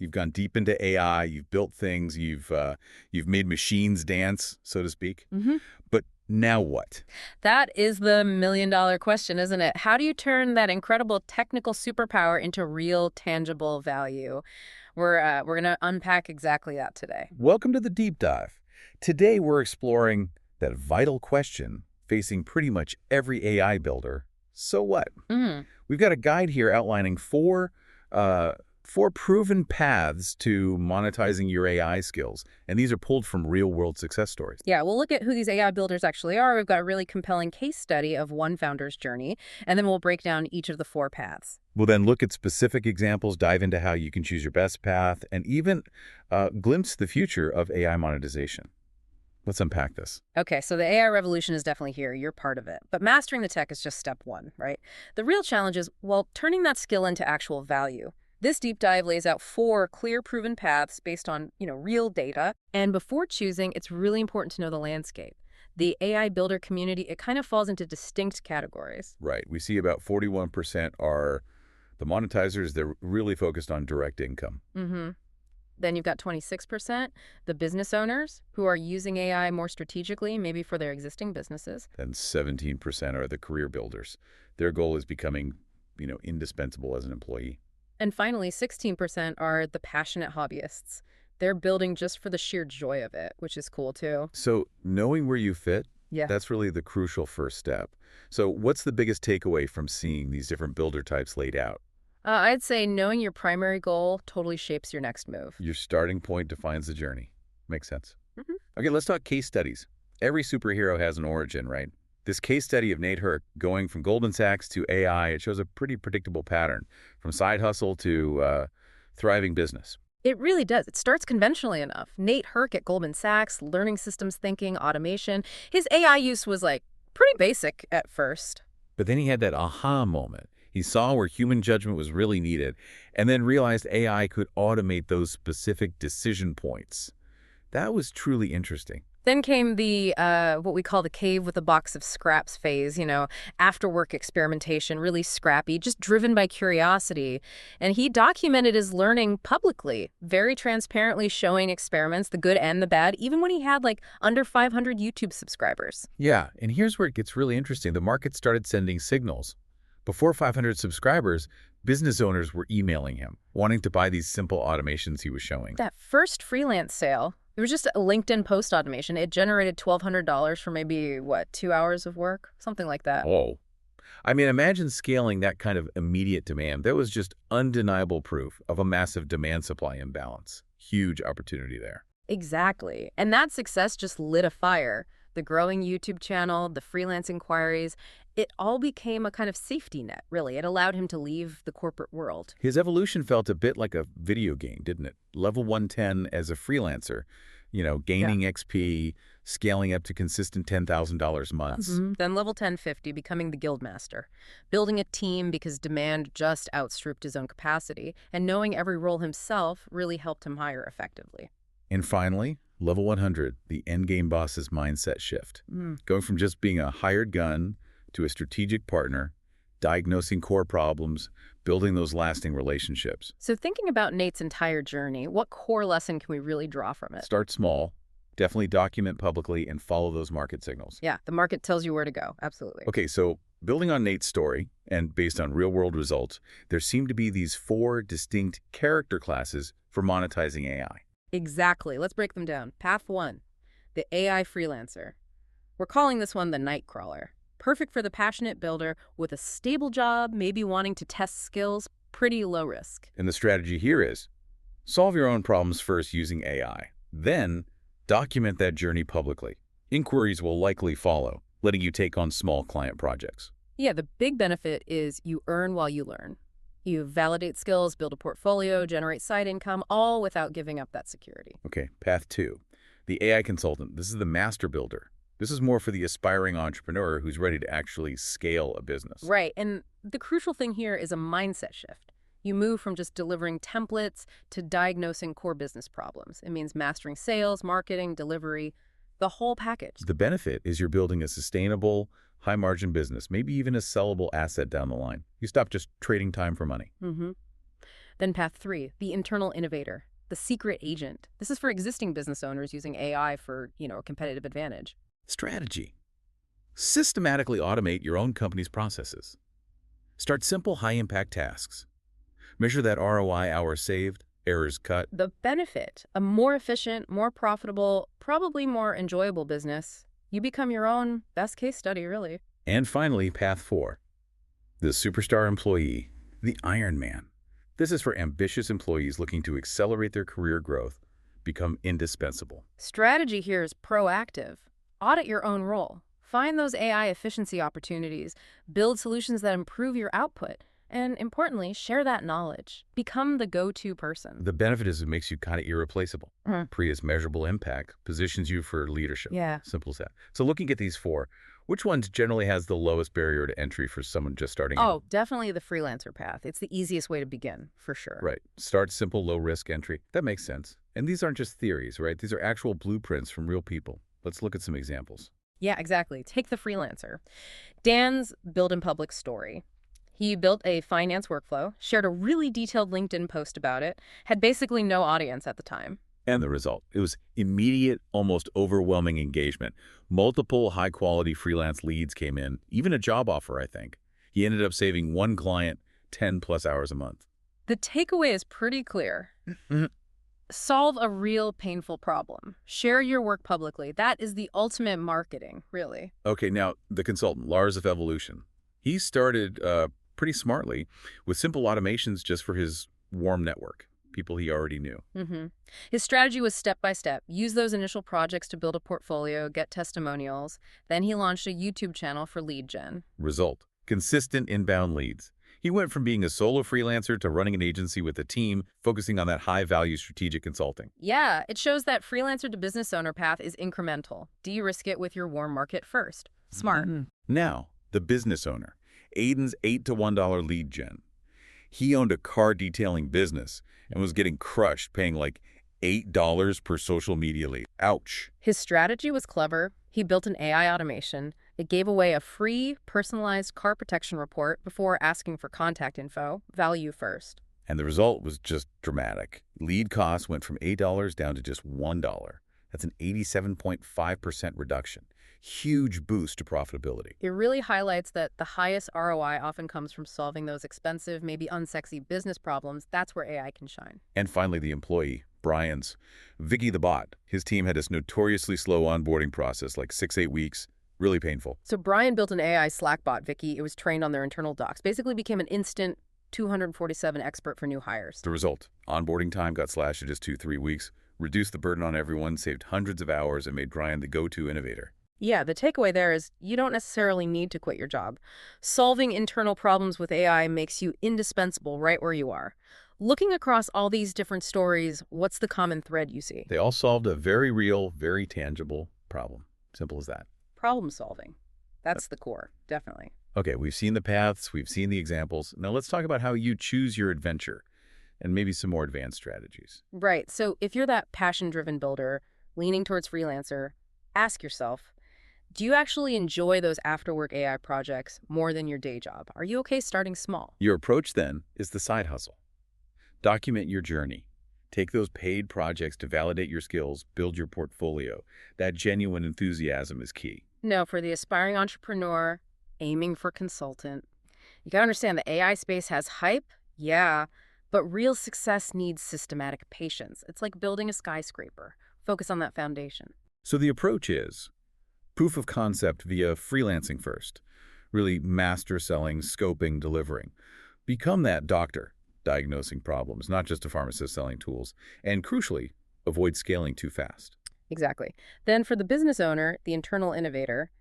You've gone deep into AI, you've built things, you've made machines dance, so to speak. Hmm. But now what? That is the million-dollar question, isn't it? How do you turn that incredible technical superpower into real, tangible value? We're going to unpack exactly that today. Welcome to the deep dive. Today we're exploring that vital question facing pretty much every AI builder. So what? Mm. We've got a guide here outlining four proven paths to monetizing your AI skills, and these are pulled from real-world success stories. Yeah, we'll look at who these AI builders actually are. We've got a really compelling case study of one founder's journey, and then we'll break down each of the four paths. We'll then look at specific examples, dive into how you can choose your best path, and even glimpse the future of AI monetization. Let's unpack this. Okay, so the AI revolution is definitely here. You're part of it. But mastering the tech is just step one, right? The real challenge is, well, turning that skill into actual value. This deep dive lays out four clear, proven paths based on, real data. And before choosing, it's really important to know the landscape. The AI builder community, it kind of falls into distinct categories. Right. We see about 41% are the monetizers. They're really focused on direct income. Mm-hmm. Then you've got 26%, the business owners who are using AI more strategically, maybe for their existing businesses. Then 17% are the career builders. Their goal is becoming, indispensable as an employee. And finally, 16% are the passionate hobbyists. They're building just for the sheer joy of it, which is cool too. So knowing where you fit, Yeah. that's really the crucial first step. So what's the biggest takeaway from seeing these different builder types laid out? I'd say knowing your primary goal totally shapes your next move. Your starting point defines the journey. Makes sense. Mhm. Okay, let's talk case studies. Every superhero has an origin, right? This case study of Nate Herc going from Goldman Sachs to AI, it shows a pretty predictable pattern, from side hustle to thriving business. It really does. It starts conventionally enough. Nate Herc at Goldman Sachs, learning systems thinking, automation. His AI use was pretty basic at first. But then he had that aha moment. He saw where human judgment was really needed, and then realized AI could automate those specific decision points. That was truly interesting. Then came the, what we call the cave with a box of scraps phase, after work experimentation, really scrappy, just driven by curiosity. And he documented his learning publicly, very transparently showing experiments, the good and the bad, even when he had under 500 YouTube subscribers. Yeah, and here's where it gets really interesting. The market started sending signals. Before 500 subscribers, business owners were emailing him, wanting to buy these simple automations he was showing. That first freelance sale, it was just a LinkedIn post automation. It generated $1,200 for maybe, 2 hours of work? Something like that. Oh. I mean, imagine scaling that kind of immediate demand. That was just undeniable proof of a massive demand-supply imbalance. Huge opportunity there. Exactly. And that success just lit a fire. The growing YouTube channel, the freelance inquiries, it all became a kind of safety net, really. It allowed him to leave the corporate world. His evolution felt a bit like a video game, didn't it? Level 110 as a freelancer, gaining XP, scaling up to consistent $10,000 months. Mm-hmm. Then level 1050, becoming the guildmaster, building a team because demand just outstripped his own capacity, and knowing every role himself really helped him hire effectively. And finally, level 100, the endgame boss's mindset shift. Going from just being a hired gun to a strategic partner, diagnosing core problems, building those lasting relationships. So thinking about Nate's entire journey, what core lesson can we really draw from it? Start small, definitely document publicly, and follow those market signals. Yeah, the market tells you where to go. Absolutely. Okay, so building on Nate's story and based on real-world results, there seem to be these four distinct character classes for monetizing AI. Exactly. Let's break them down. Path 1, the AI freelancer. We're calling this one the night crawler. Perfect for the passionate builder with a stable job, maybe wanting to test skills, pretty low risk. And the strategy here is solve your own problems first using AI. Then document that journey publicly. Inquiries will likely follow, letting you take on small client projects. Yeah, the big benefit is you earn while you learn. You validate skills, build a portfolio, generate side income, all without giving up that security. Okay, path 2, the AI consultant. This is the master builder. This is more for the aspiring entrepreneur who's ready to actually scale a business. Right, and the crucial thing here is a mindset shift. You move from just delivering templates to diagnosing core business problems. It means mastering sales, marketing, delivery, the whole package. The benefit is you're building a sustainable, high-margin business, maybe even a sellable asset down the line. You stop just trading time for money. Mm-hmm. Then path 3, the internal innovator, the secret agent. This is for existing business owners using AI for, a competitive advantage. Strategy. Systematically automate your own company's processes. Start simple, high-impact tasks. Measure that ROI, hours saved, errors cut. The benefit, a more efficient, more profitable, probably more enjoyable business. You become your own best case study, really. And finally, path 4. The Superstar Employee, the Iron Man. This is for ambitious employees looking to accelerate their career growth, become indispensable. Strategy here is proactive. Audit your own role. Find those AI efficiency opportunities. Build solutions that improve your output. And importantly, share that knowledge. Become the go-to person. The benefit is it makes you kind of irreplaceable. Creates measurable impact, positions you for leadership. Yeah. Simple as that. So looking at these 4, which ones generally has the lowest barrier to entry for someone just starting out? Oh, definitely the freelancer path. It's the easiest way to begin, for sure. Right. Start simple, low-risk entry. That makes sense. And these aren't just theories, right? These are actual blueprints from real people. Let's look at some examples. Yeah, exactly. Take the freelancer. Dan's build in public story. He built a finance workflow, shared a really detailed LinkedIn post about it, had basically no audience at the time. And the result, it was immediate, almost overwhelming engagement. Multiple high-quality freelance leads came in, even a job offer, I think. He ended up saving one client 10+ hours a month. The takeaway is pretty clear. Solve a real painful problem. Share your work publicly. That is the ultimate marketing, really. Okay, now the consultant, Lars of Evolution. He started pretty smartly with simple automations just for his warm network, people he already knew. His strategy was step-by-step. Use those initial projects to build a portfolio, get testimonials. Then he launched a YouTube channel for lead gen. Result, consistent inbound leads. He went from being a solo freelancer to running an agency with a team, focusing on that high-value strategic consulting. Yeah, it shows that freelancer to business owner path is incremental. De-risk it with your warm market first. Smart. Now, the business owner. Aiden's $8 to $1 lead gen. He owned a car detailing business and was getting crushed, paying like $8 per social media lead. Ouch. His strategy was clever. He built an AI automation. It gave away a free, personalized car protection report before asking for contact info, value first. And the result was just dramatic. Lead costs went from $8 down to just $1. That's an 87.5% reduction. Huge boost to profitability. It really highlights that the highest ROI often comes from solving those expensive, maybe unsexy business problems. That's where AI can shine. And finally, the employee, Brian's. Vicky the bot. His team had this notoriously slow onboarding process, like 6-8 weeks. Really painful. So Brian built an AI Slack bot, Vicky. It was trained on their internal docs. Basically became an instant 247 expert for new hires. The result, onboarding time got slashed to just 2-3 weeks, reduced the burden on everyone, saved hundreds of hours, and made Brian the go-to innovator. Yeah, the takeaway there is you don't necessarily need to quit your job. Solving internal problems with AI makes you indispensable right where you are. Looking across all these different stories, what's the common thread you see? They all solved a very real, very tangible problem. Simple as that. Problem solving. That's the core, definitely. Okay, we've seen the paths, we've seen the examples. Now let's talk about how you choose your adventure and maybe some more advanced strategies. Right. So if you're that passion-driven builder leaning towards freelancer, ask yourself, do you actually enjoy those after-work AI projects more than your day job? Are you okay starting small? Your approach then is the side hustle. Document your journey. Take those paid projects to validate your skills, build your portfolio. That genuine enthusiasm is key. No, for the aspiring entrepreneur, aiming for consultant. You gotta understand the AI space has hype, yeah, but real success needs systematic patience. It's like building a skyscraper. Focus on that foundation. So the approach is proof of concept via freelancing first. Really master selling, scoping, delivering. Become that doctor, diagnosing problems, not just a pharmacist selling tools. And crucially, avoid scaling too fast. Exactly. Then for the business owner, the internal innovator,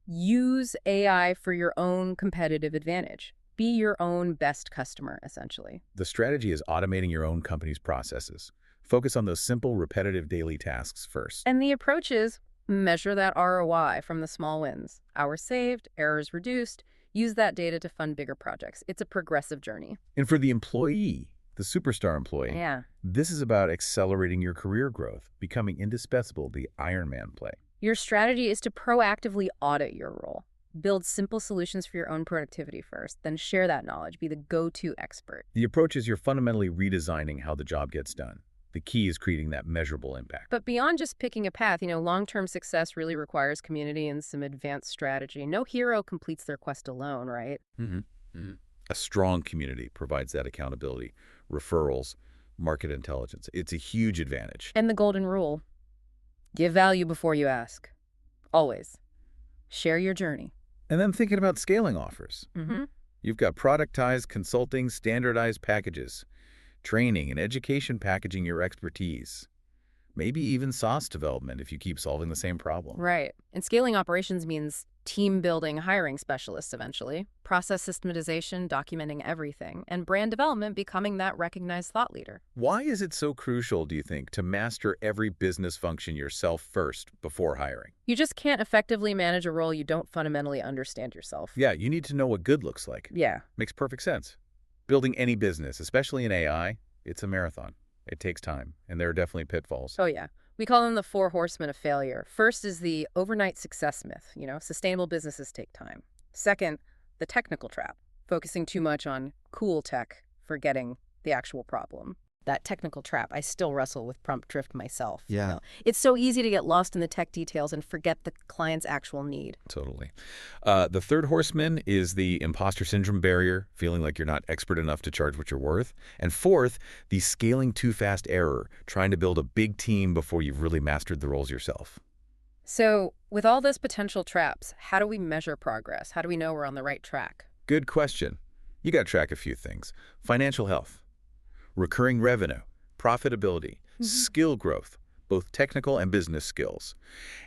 use AI for your own competitive advantage. Be your own best customer, essentially. The strategy is automating your own company's processes. Focus on those simple, repetitive daily tasks first. And the approach is measure that ROI from the small wins. Hours saved, errors reduced. Use that data to fund bigger projects. It's a progressive journey. And for the employee, the superstar employee, Yeah. this is about accelerating your career growth, becoming indispensable, the Iron Man play. Your strategy is to proactively audit your role. Build simple solutions for your own productivity first, then share that knowledge. Be the go-to expert. The approach is you're fundamentally redesigning how the job gets done. The key is creating that measurable impact. But beyond just picking a path, long-term success really requires community and some advanced strategy. No hero completes their quest alone, right? A strong community provides that accountability, referrals, market intelligence. It's a huge advantage. And the golden rule: give value before you ask. Always. Share your journey. And then thinking about scaling offers. Mm-hmm. You've got productized consulting, standardized packages, training and education packaging your expertise. Maybe even SaaS development if you keep solving the same problem. Right. And scaling operations means team building, hiring specialists eventually, process systematization, documenting everything, and brand development becoming that recognized thought leader. Why is it so crucial, do you think, to master every business function yourself first before hiring? You just can't effectively manage a role you don't fundamentally understand yourself. Yeah, you need to know what good looks like. Yeah. Makes perfect sense. Building any business, especially in AI, it's a marathon. It takes time, and there are definitely pitfalls. Oh, yeah. We call them the 4 horsemen of failure. First is the overnight success myth. Sustainable businesses take time. Second, the technical trap, focusing too much on cool tech, forgetting the actual problem. That technical trap, I still wrestle with prompt drift myself. Yeah. It's so easy to get lost in the tech details and forget the client's actual need. Totally. The third horseman is the imposter syndrome barrier, feeling like you're not expert enough to charge what you're worth. And fourth, the scaling too fast error, trying to build a big team before you've really mastered the roles yourself. So with all those potential traps, how do we measure progress? How do we know we're on the right track? Good question. You got to track a few things. Financial health, recurring revenue, profitability, skill growth, both technical and business skills,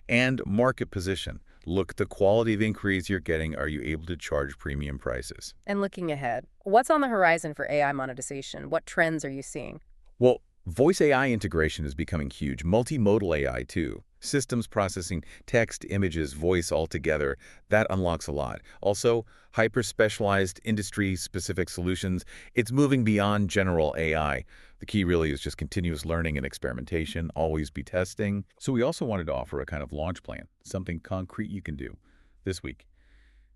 and market position. Look at the quality of inquiries you're getting. Are you able to charge premium prices? And looking ahead, what's on the horizon for AI monetization? What trends are you seeing? Well, voice AI integration is becoming huge. Multimodal AI, too. Systems processing text, images, voice all together. That unlocks a lot. Also, hyper-specialized, industry-specific solutions. It's moving beyond general AI. The key really is just continuous learning and experimentation, always be testing. So we also wanted to offer a kind of launch plan, something concrete you can do this week.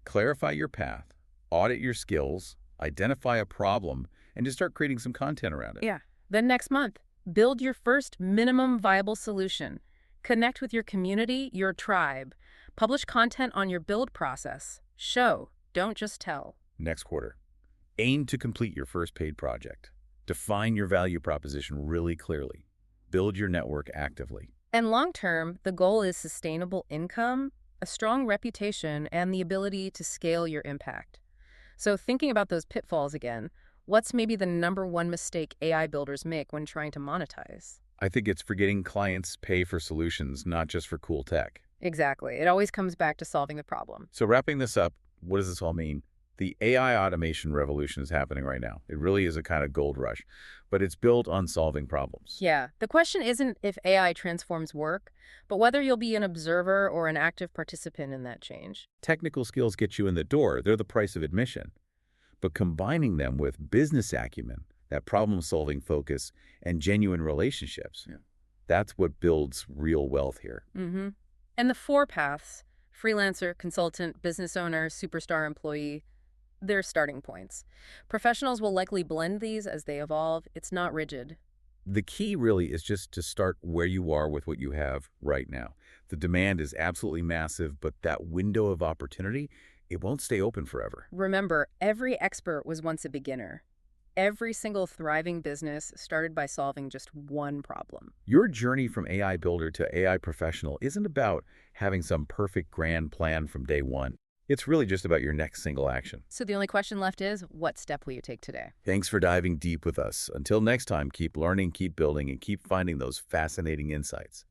Clarify your path, audit your skills, identify a problem, and just start creating some content around it. Yeah. Then next month, build your first minimum viable solution. Connect with your community, your tribe. Publish content on your build process. Show, don't just tell. Next quarter, aim to complete your first paid project. Define your value proposition really clearly. Build your network actively. And long-term, the goal is sustainable income, a strong reputation, and the ability to scale your impact. So thinking about those pitfalls again, what's maybe the #1 mistake AI builders make when trying to monetize? I think it's forgetting clients pay for solutions, not just for cool tech. Exactly. It always comes back to solving the problem. So wrapping this up, what does this all mean? The AI automation revolution is happening right now. It really is a kind of gold rush, but it's built on solving problems. Yeah. The question isn't if AI transforms work, but whether you'll be an observer or an active participant in that change. Technical skills get you in the door. They're the price of admission. But combining them with business acumen, that problem-solving focus, and genuine relationships, that's what builds real wealth here. And the 4 paths, freelancer, consultant, business owner, superstar employee, they're starting points. Professionals will likely blend these as they evolve. It's not rigid. The key really is just to start where you are with what you have right now. The demand is absolutely massive, but that window of opportunity, it won't stay open forever. Remember, every expert was once a beginner. Every single thriving business started by solving just one problem. Your journey from AI builder to AI professional isn't about having some perfect grand plan from day one. It's really just about your next single action. So the only question left is, what step will you take today? Thanks for diving deep with us. Until next time, keep learning, keep building, and keep finding those fascinating insights.